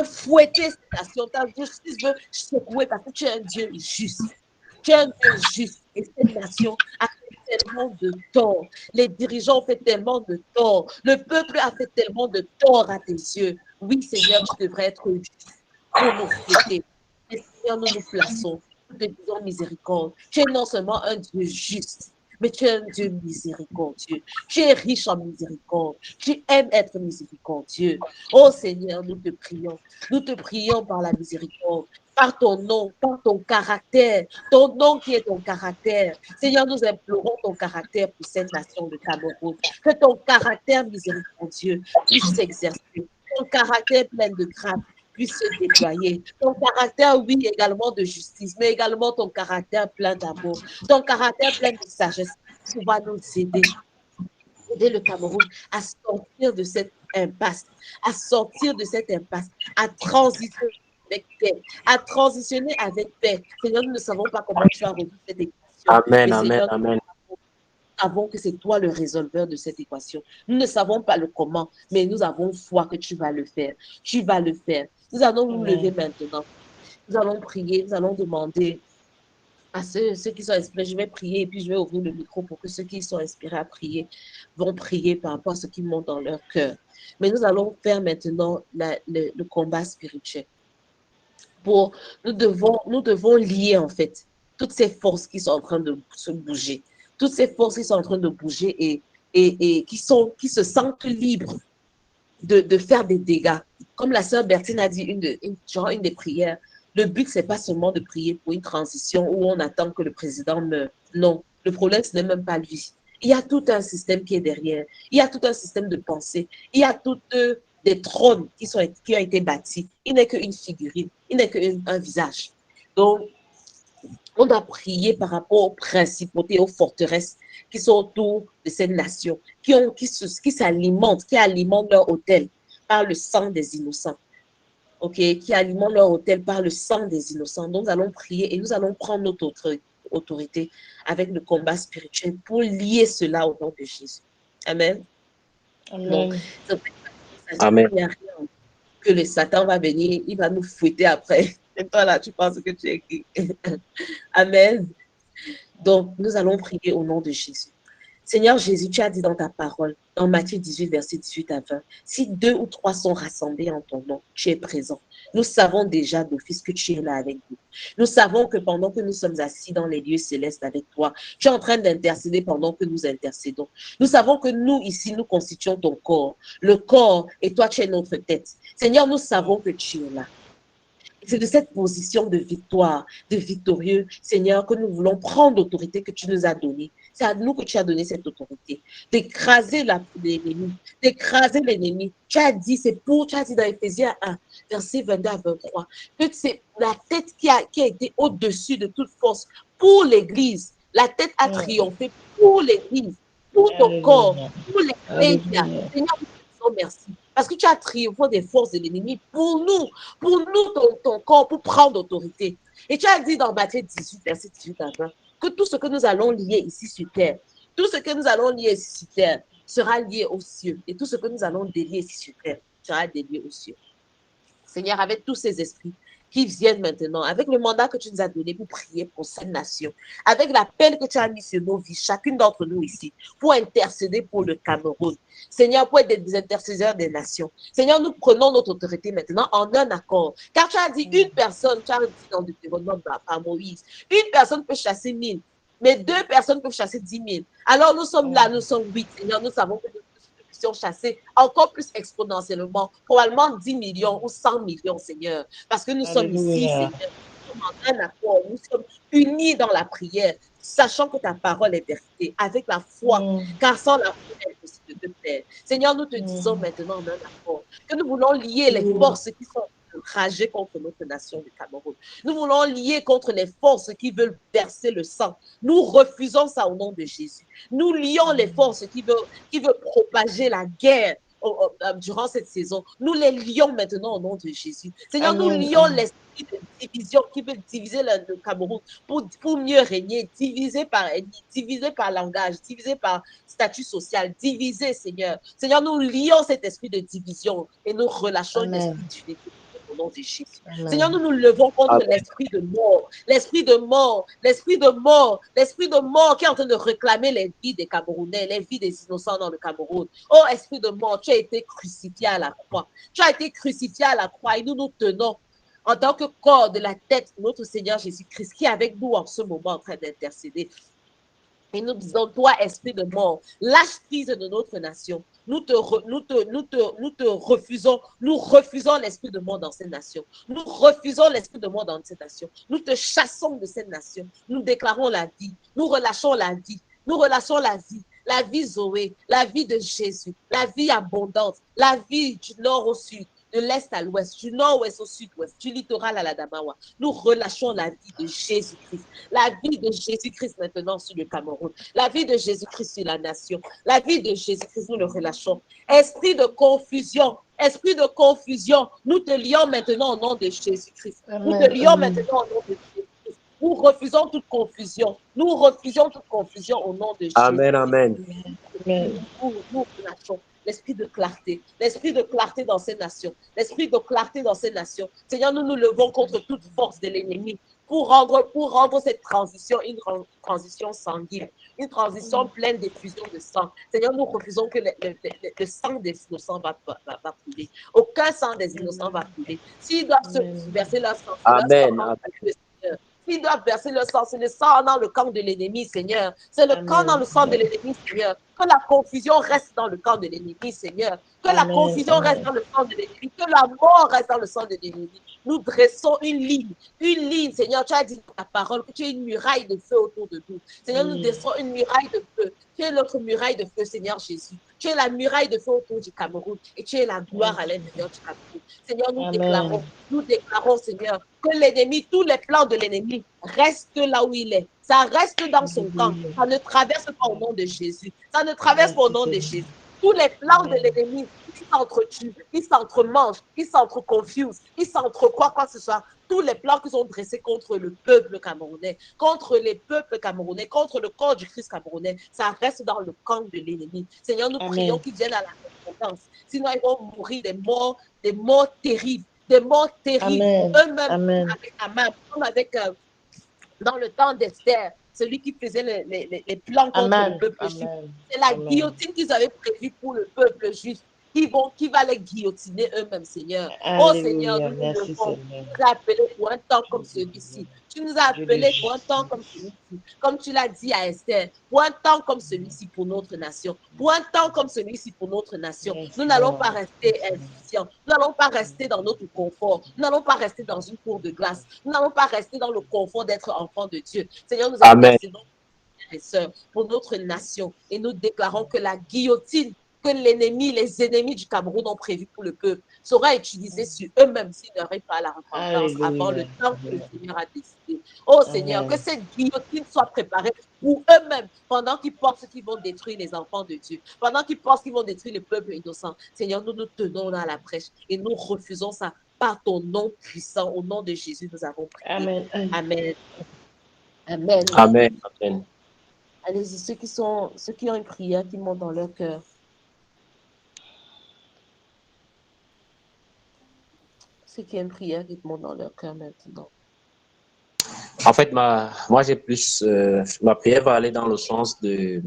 fouetter cette nation, ta justice veut secouer parce que tu es un Dieu juste. Tu es un Dieu juste et cette nation a fait tellement de tort. Les dirigeants ont fait tellement de tort. Le peuple a fait tellement de tort à tes yeux. Oui, Seigneur, tu devrais être juste pour nous fouetter. Et Seigneur, nous nous plaçons. Nous te disons miséricorde. Tu es non seulement un Dieu juste, mais tu es un Dieu miséricordieux. Tu es riche en miséricorde. Tu aimes être miséricordieux. Oh Seigneur, nous te prions. Nous te prions par la miséricorde, par ton nom, par ton caractère. Ton nom qui est ton caractère. Seigneur, nous implorons ton caractère pour cette nation de Cameroun. Que ton caractère miséricordieux puisse s'exercer. Ton caractère plein de grâce puisse se déployer. Ton caractère, oui, également de justice, mais également ton caractère plein d'amour, ton caractère plein de sagesse, qui va nous aider le Cameroun à sortir de cette impasse, à transitionner avec paix, à transitionner avec paix. Seigneur, nous ne savons pas comment tu as résoudre cette équation. Amen, mais amen, Seigneur, amen. nous savons que c'est toi le résolveur de cette équation. Nous ne savons pas le comment, mais nous avons foi que tu vas le faire. Tu vas le faire. Nous allons nous lever maintenant. Nous allons prier, nous allons demander à ceux qui sont inspirés. Je vais prier et puis je vais ouvrir le micro pour que ceux qui sont inspirés à prier vont prier par rapport à ce qui monte dans leur cœur. Mais nous allons faire maintenant le combat spirituel. Nous devons lier en fait toutes ces forces qui sont en train de se bouger, toutes ces forces qui sont en train de bouger et qui se sentent libres de faire des dégâts. Comme la sœur Bertine a dit une des prières, le but, ce n'est pas seulement de prier pour une transition où on attend que le président meure. Non, le problème, ce n'est même pas lui. Il y a tout un système qui est derrière. Il y a tout un système de pensée. Il y a toutes des trônes qui ont été bâtis. Il n'est qu'une figurine. Il n'est qu'un visage. Donc, on doit prier par rapport aux principautés, aux forteresses qui sont autour de cette nation, qui alimentent leur autel par le sang des innocents. OK, qui alimentent leur autel par le sang des innocents. Donc, nous allons prier et nous allons prendre notre autorité avec le combat spirituel pour lier cela au nom de Jésus. Amen. Amen. Donc, Amen. il n'y a rien que le Satan va venir, il va nous fouetter après. Et toi, là, tu penses que tu es qui? Amen. Donc, nous allons prier au nom de Jésus. Seigneur Jésus, tu as dit dans ta parole, dans Matthieu 18, verset 18 à 20, si 2 ou 3 sont rassemblés en ton nom, tu es présent. Nous savons déjà d'office que tu es là avec nous. Nous savons que pendant que nous sommes assis dans les lieux célestes avec toi, tu es en train d'intercéder pendant que nous intercédons. Nous savons que nous, ici, nous constituons ton corps. Le corps, et toi, tu es notre tête. Seigneur, nous savons que tu es là. C'est de cette position de victoire, de victorieux, Seigneur, que nous voulons prendre l'autorité que tu nous as donnée. C'est à nous que tu as donné cette autorité, d'écraser l'ennemi, d'écraser l'ennemi. Tu as dit dans Éphésiens 1, verset 22 à 23, que c'est la tête qui a été au-dessus de toute force pour l'Église. La tête a triomphé pour l'Église, pour ton corps, pour l'Ecclésia. Seigneur, nous te disons merci. Parce que tu as triomphé des forces de l'ennemi pour nous, ton corps, pour prendre autorité. Et tu as dit dans Matthieu 18, verset 18 à 20, que tout ce que nous allons lier ici sur terre, tout ce que nous allons lier ici sur terre sera lié aux cieux. Et tout ce que nous allons délier ici sur terre sera délié aux cieux. Seigneur, avec tous ces esprits qui viennent maintenant, avec le mandat que tu nous as donné pour prier pour cette nation, avec l'appel que tu as mis sur nos vies, chacune d'entre nous ici, pour intercéder pour le Cameroun. Seigneur, pour être des intercesseurs des nations. Seigneur, nous prenons notre autorité maintenant en un accord. Car tu as dit une personne, tu as dit dans le développement par Moïse, une personne peut chasser 1000, mais 2 personnes peuvent chasser 10 000. Alors nous sommes là, nous sommes 8. Seigneur, nous savons que nous puissions chasser encore plus exponentiellement, probablement 10 millions ou 100 millions, Seigneur. Parce que nous sommes ici, Seigneur. Nous sommes en un accord, nous sommes unis dans la prière, sachant que ta parole est vérité, avec la foi, car sans la foi, il est impossible de te plaire. Seigneur, nous te disons maintenant en un accord que nous voulons lier les forces qui sont enragées contre notre nation du Cameroun. Nous voulons lier contre les forces qui veulent verser le sang. Nous refusons ça au nom de Jésus. Nous lions les forces qui veulent propager la guerre durant cette saison. Nous les lions maintenant au nom de Jésus. Seigneur, nous lions l'esprit de division qui veut diviser le Cameroun pour mieux régner, divisé par ethnie, divisé par langage, divisé par statut social, divisé, Seigneur. Seigneur, nous lions cet esprit de division et nous relâchons l'esprit d'unité. Au nom de Jésus. Seigneur, nous nous levons contre l'esprit de mort, l'esprit de mort, l'esprit de mort, l'esprit de mort qui est en train de réclamer les vies des Camerounais, les vies des innocents dans le Cameroun. Oh, esprit de mort, tu as été crucifié à la croix. Tu as été crucifié à la croix et nous nous tenons en tant que corps de la tête de notre Seigneur Jésus-Christ qui est avec nous en ce moment en train d'intercéder. Et nous disons, toi, esprit de mort, lâche prise de notre nation. Nous refusons l'esprit de mort dans cette nation. Nous refusons l'esprit de mort dans cette nation. Nous te chassons de cette nation. Nous déclarons la vie. Nous relâchons la vie. Nous relâchons la vie Zoé, la vie de Jésus, la vie abondante, la vie du nord au sud, de l'est à l'ouest, du nord-ouest au sud-ouest, du littoral à la Damawa. Nous relâchons la vie de Jésus-Christ. La vie de Jésus-Christ maintenant sur le Cameroun. La vie de Jésus-Christ sur la nation. La vie de Jésus-Christ, nous le relâchons. Esprit de confusion, nous te lions maintenant au nom de Jésus-Christ. Nous te lions maintenant au nom de Jésus-Christ. Nous refusons toute confusion. Nous refusons toute confusion au nom de Jésus. Amen, amen. Nous relâchons l'esprit de clarté dans ces nations, l'esprit de clarté dans ces nations. Seigneur, nous nous levons contre toute force de l'ennemi pour rendre cette transition une transition sanguine, une transition pleine d'effusion de sang. Seigneur, nous refusons que le sang des innocents va couler. Aucun sang des innocents va couler. S'ils doivent se verser leur sang, Amen. S'ils doivent verser le sang, c'est le sang dans le camp de l'ennemi, Seigneur. C'est le camp dans le sang de l'ennemi, Seigneur. Que la confusion reste dans le camp de l'ennemi, Seigneur. Que la confusion reste dans le sang de l'ennemi. Que la mort reste dans le sang de l'ennemi. Nous dressons une ligne, Seigneur. Tu as dit dans ta parole que tu es une muraille de feu autour de nous. Seigneur, nous dressons une muraille de feu. Tu es notre muraille de feu, Seigneur Jésus. Tu es la muraille de feu autour du Cameroun et tu es la gloire à l'intérieur du Cameroun. Seigneur, nous déclarons, Seigneur, que l'ennemi, tous les plans de l'ennemi restent là où il est. Ça reste dans son camp. Ça ne traverse pas au nom de Jésus. Ça ne traverse pas au nom de Jésus. Tous les plans de l'ennemi, ils s'entretuent, ils s'entremangent, ils s'entreconfusent, ils s'entrecroient quoi que ce soit. Tous les plans qui sont dressés contre le peuple camerounais, contre les peuples camerounais, contre le corps du Christ camerounais, ça reste dans le camp de l'ennemi. Seigneur, nous prions qu'ils viennent à la repentance. Sinon, ils vont mourir des morts terribles, eux-mêmes avec Aman, comme avec dans le temps d'Esther, celui qui faisait les plans contre le peuple juif. C'est la guillotine qu'ils avaient prévue pour le peuple juif. qui va les guillotiner eux-mêmes, Seigneur. Oh Seigneur, Alléluia. nous nous Merci, levons. Seigneur. Tu nous as appelés pour un temps comme celui-ci. Tu nous as Je le appelés pour un temps comme celui-ci. Comme tu l'as dit à Esther, pour un temps comme celui-ci pour notre nation. Pour un temps comme celui-ci pour notre nation. Yes, Nous n'allons Lord. pas rester insouciants. Nous n'allons pas rester dans notre confort. Nous n'allons pas rester dans une cour de glace. Nous n'allons pas rester dans le confort d'être enfant de Dieu. Seigneur, nous Amen. intercédons et sœurs, pour notre nation. Et nous déclarons que la guillotine que les ennemis du Cameroun ont prévu pour le peuple, sera utilisée sur eux-mêmes s'ils n'arrivent pas à la repentance avant le Alléluia. temps que le Seigneur a décidé. Oh Seigneur, Amen. que cette guillotine soit préparée pour eux-mêmes pendant qu'ils pensent qu'ils vont détruire les enfants de Dieu, pendant qu'ils pensent qu'ils vont détruire le peuple innocent. Seigneur, nous nous tenons dans la brèche et nous refusons ça par ton nom puissant. Au nom de Jésus, nous avons prié. Amen. Amen. Amen. Amen. Amen. Allez-y, ceux qui ont une prière qui monte dans leur cœur. Ceux qui ont une prière qui monte dans leur cœur maintenant. En fait, moi, j'ai plus... ma prière va aller dans le sens de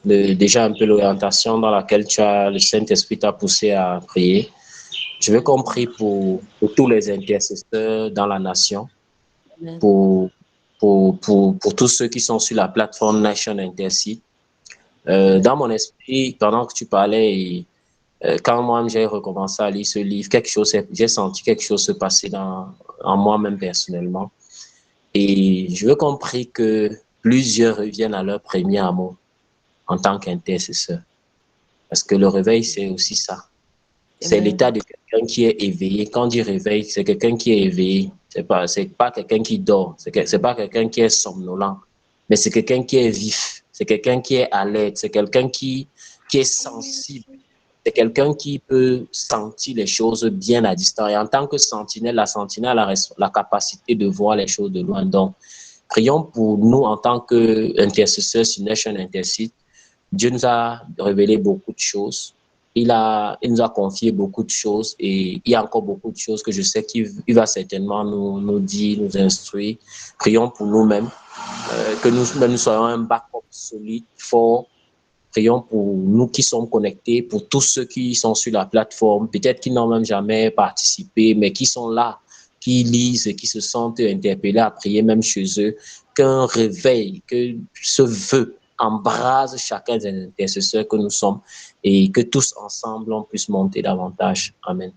déjà un peu l'orientation dans laquelle le Saint-Esprit t'a poussé à prier. Je veux qu'on prie pour tous les intercesseurs dans la nation, Amen. pour tous ceux qui sont sur la plateforme Nation Intercede. Dans mon esprit, pendant que tu parlais, quand moi j'ai recommencé à lire ce livre, j'ai senti quelque chose se passer en moi-même personnellement. Et je veux qu'on prie que plusieurs reviennent à leur premier amour en tant qu'intercesseur. Parce que le réveil, c'est aussi ça. C'est l'état de quelqu'un qui est éveillé. Quand on dit réveil, c'est quelqu'un qui est éveillé. C'est pas quelqu'un qui dort. C'est pas quelqu'un qui est somnolent. Mais c'est quelqu'un qui est vif. C'est quelqu'un qui est alerte. C'est quelqu'un qui est sensible. C'est quelqu'un qui peut sentir les choses bien à distance. Et en tant que sentinelle, la sentinelle a la capacité de voir les choses de loin. Donc, prions pour nous en tant qu'intercesseurs sur Nation Intercede. Dieu nous a révélé beaucoup de choses. Il nous a confié beaucoup de choses et il y a encore beaucoup de choses que je sais qu'il va certainement nous dire, nous instruire. Prions pour nous-mêmes, que nous soyons un backup solide, fort. Prions pour nous qui sommes connectés, pour tous ceux qui sont sur la plateforme, peut-être qui n'ont même jamais participé, mais qui sont là, qui lisent et qui se sentent interpellés à prier même chez eux. Qu'un réveil, que ce vœu embrase chacun des intercesseurs que nous sommes et que tous ensemble on puisse monter davantage. Amen.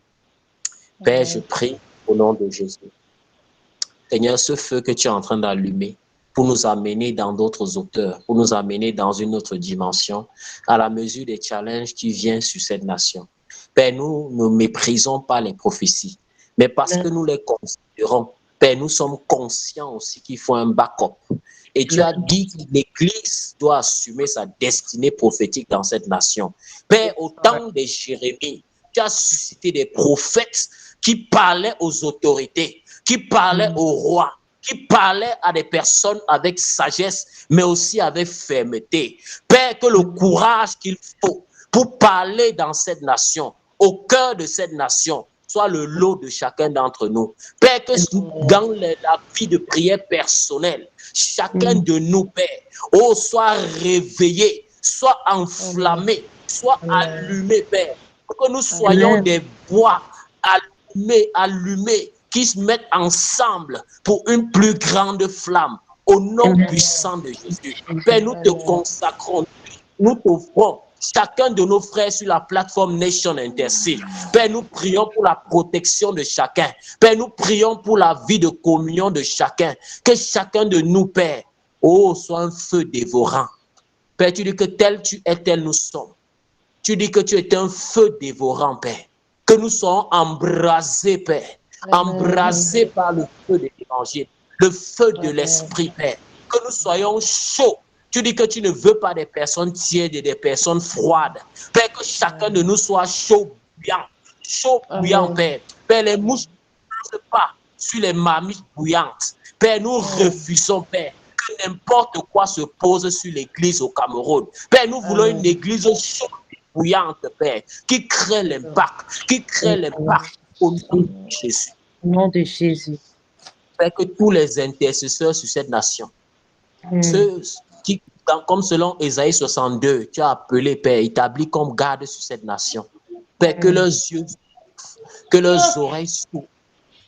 Père, je prie au nom de Jésus. Seigneur, ce feu que tu es en train d'allumer pour nous amener dans d'autres hauteurs, pour nous amener dans une autre dimension, à la mesure des challenges qui viennent sur cette nation. Père, nous ne méprisons pas les prophéties, mais parce que nous les considérons, Père, nous sommes conscients aussi qu'il faut un backup. Et tu as dit que l'Église doit assumer sa destinée prophétique dans cette nation. Père, au temps de Jérémie, tu as suscité des prophètes qui parlaient aux autorités, qui parlaient aux rois, qui parlaient à des personnes avec sagesse, mais aussi avec fermeté. Père, que le courage qu'il faut pour parler dans cette nation, au cœur de cette nation, soit le lot de chacun d'entre nous. Père, que dans la vie de prière personnelle, chacun de nous, Père, soit réveillé, soit enflammé, soit allumé, Père. Que nous soyons des bois allumés, qui se mettent ensemble pour une plus grande flamme. Au nom puissant de Jésus. Père, nous te consacrons, nous t'offrons chacun de nos frères sur la plateforme Nation Intercede. Père, nous prions pour la protection de chacun. Père, nous prions pour la vie de communion de chacun. Que chacun de nous, Père, soit un feu dévorant. Père, tu dis que tel tu es, tel nous sommes. Tu dis que tu es un feu dévorant, Père. Que nous soyons embrasés, Père. Embrasés par le feu de l'évangile, le feu de l'esprit, Père. Que nous soyons chauds. Tu dis que tu ne veux pas des personnes tièdes et des personnes froides. Père, que chacun de nous soit chaud bouillant, Père. Père, les mouches ne passent pas sur les marmites bouillantes. Père, nous refusons, Père, que n'importe quoi se pose sur l'église au Cameroun. Père, nous voulons une église chaude et bouillante, Père, qui crée l'impact, au nom de Jésus. Au nom de Jésus. Père, que tous les intercesseurs sur cette nation, ceux qui, comme selon Ésaïe 62, tu as appelé, Père, établi comme garde sur cette nation. Père, que leurs yeux, que leurs oreilles s'ouvrent,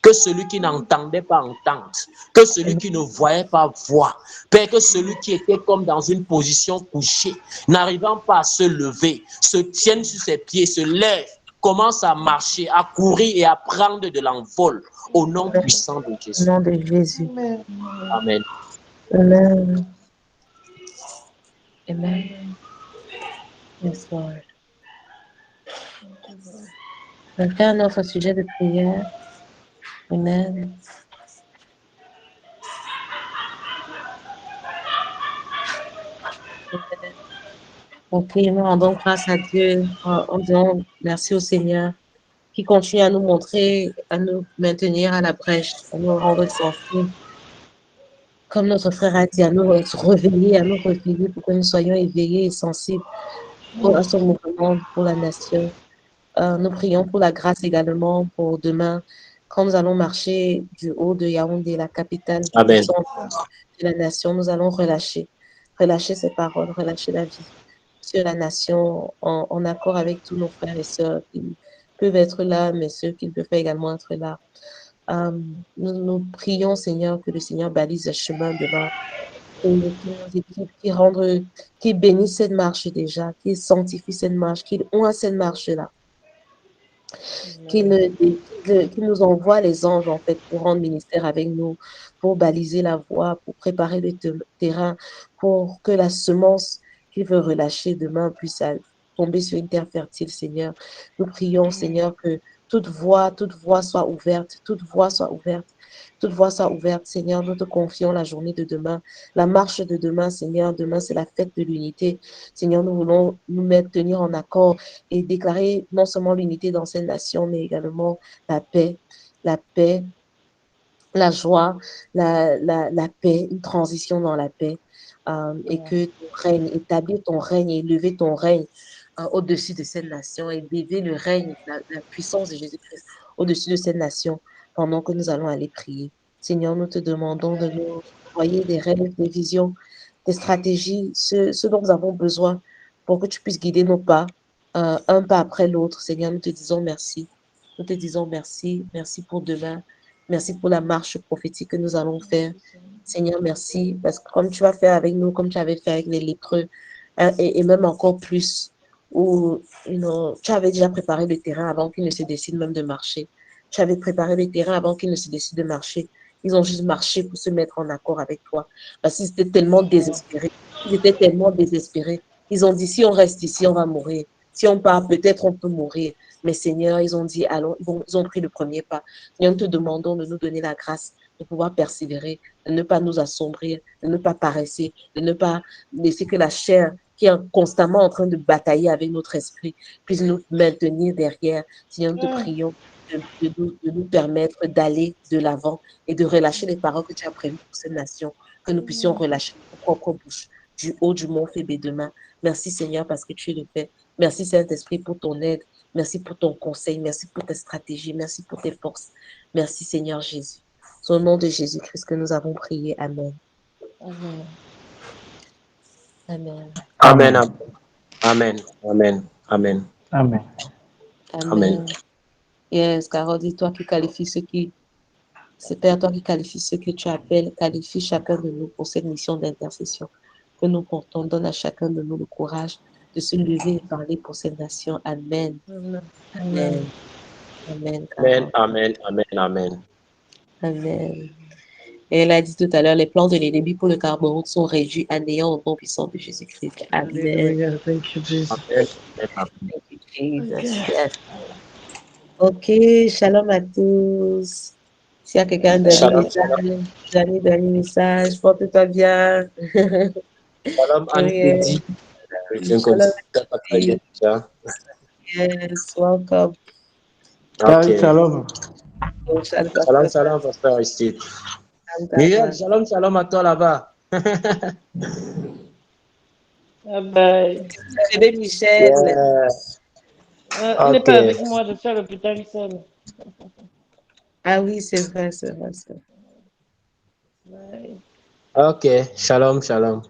que celui qui n'entendait pas entende, que celui qui ne voyait pas voit. Père, que celui qui était comme dans une position couchée, n'arrivant pas à se lever, se tienne sur ses pieds, se lève, commence à marcher, à courir et à prendre de l'envol au nom puissant de Au Jésus. nom de Jésus. Amen. Amen. Amen. Amen. Yes, Lord. On va faire un autre sujet de prière. Amen. On prie, nous rendons grâce à Dieu en disant merci au Seigneur qui continue à nous montrer, à nous maintenir à la brèche, à nous rendre sensibles. Comme notre frère a dit, à nous réveiller pour que nous soyons éveillés et sensibles à son mouvement pour la nation. Nous prions pour la grâce également pour demain, quand nous allons marcher du haut de Yaoundé, la capitale du Amen. centre de la nation, nous allons relâcher ces paroles, relâcher la vie sur la nation en accord avec tous nos frères et sœurs qui peuvent être là, mais ceux qui ne peuvent pas également être là. Nous prions, Seigneur, que le Seigneur balise le chemin demain, qui nous équipe, qui bénisse cette marche déjà, qui sanctifie cette marche, qui honte cette marche-là, qui nous envoie les anges, en fait, pour rendre ministère avec nous, pour baliser la voie, pour préparer le terrain, pour que la semence qu'il veut relâcher demain puisse tomber sur une terre fertile, Seigneur. Nous prions, Seigneur, que toute voie soit ouverte, toute voie soit ouverte. Toute voie soit ouverte, Seigneur, nous te confions la journée de demain, la marche de demain, Seigneur. Demain, c'est la fête de l'unité. Seigneur, nous voulons nous tenir en accord et déclarer non seulement l'unité dans cette nation, mais également la paix, la joie, la paix, une transition dans la paix, et que ton règne, établir ton règne et élever ton règne au-dessus de cette nation, et élever le règne, la puissance de Jésus-Christ au-dessus de cette nation pendant que nous allons aller prier. Seigneur, nous te demandons de nous envoyer des rêves, des visions, des stratégies, ce dont nous avons besoin pour que tu puisses guider nos pas, un pas après l'autre. Seigneur, nous te disons merci. Nous te disons merci. Merci pour demain. Merci pour la marche prophétique que nous allons faire. Seigneur, merci, parce que comme tu vas faire avec nous, comme tu avais fait avec les lépreux, et même encore plus, où tu avais déjà préparé le terrain avant qu'ils ne se décident même de marcher. Tu avais préparé le terrain avant qu'ils ne se décident de marcher. Ils ont juste marché pour se mettre en accord avec toi. Parce qu'ils étaient tellement désespérés. Ils étaient tellement désespérés. Ils ont dit, si on reste ici, on va mourir. Si on part, peut-être on peut mourir. Mais Seigneur, ils ont dit, allons, ils ont pris le premier pas. Seigneur, nous te demandons de nous donner la grâce de pouvoir persévérer, de ne pas nous assombrir, de ne pas paresser, de ne pas laisser que la chair qui est constamment en train de batailler avec notre esprit puisse nous maintenir derrière. Seigneur, nous te prions de nous permettre d'aller de l'avant et de relâcher les paroles que tu as prévues pour cette nation, que nous puissions relâcher notre propre bouche du haut du mont Phébé demain. Merci Seigneur parce que tu le fais. Merci Saint-Esprit pour ton aide. Merci pour ton conseil. Merci pour tes stratégies. Merci pour tes forces. Merci Seigneur Jésus. C'est au nom de Jésus-Christ que nous avons prié. Amen. Amen. Amen. Amen. Amen. Amen. Amen. Amen. Amen. Yes, Carole, dis-toi qui qualifie ceux qui... C'est Père, toi qui qualifie ceux que tu appelles, qualifie chacun de nous pour cette mission d'intercession que nous portons. Donne à chacun de nous le courage de se lever et parler pour cette nation. Amen. Amen. Amen, Amen. Carole. Amen. Amen. Amen. Amen. Et elle a dit tout à l'heure, les plans de l'ennemi pour le Cameroun sont réduits à néant au nom puissant de Jésus-Christ. Amen. Hallelujah. Thank you, Jesus. Amen. Amen. Thank you, Jesus. Okay. Yes. Ok, shalom à tous. S'il y a quelqu'un Shalom, shalom. dernier message, porte-toi bien. Shalom, Oui, Anne-Claudie. Je ne shalom. connais pas très bien déjà. Yes, welcome. Ok. Shalom. Shalom, Shalom, pasteur. shalom, pasteur Aristide. Muriel, Shalom. shalom, shalom à toi là-bas. Bye bye. Bébé Michel. Yeah. Il n'est Ok. pas avec moi, je suis à l'hôpital seul. Ah oui, c'est vrai, c'est vrai, c'est vrai. Bye. Ok. Shalom, shalom.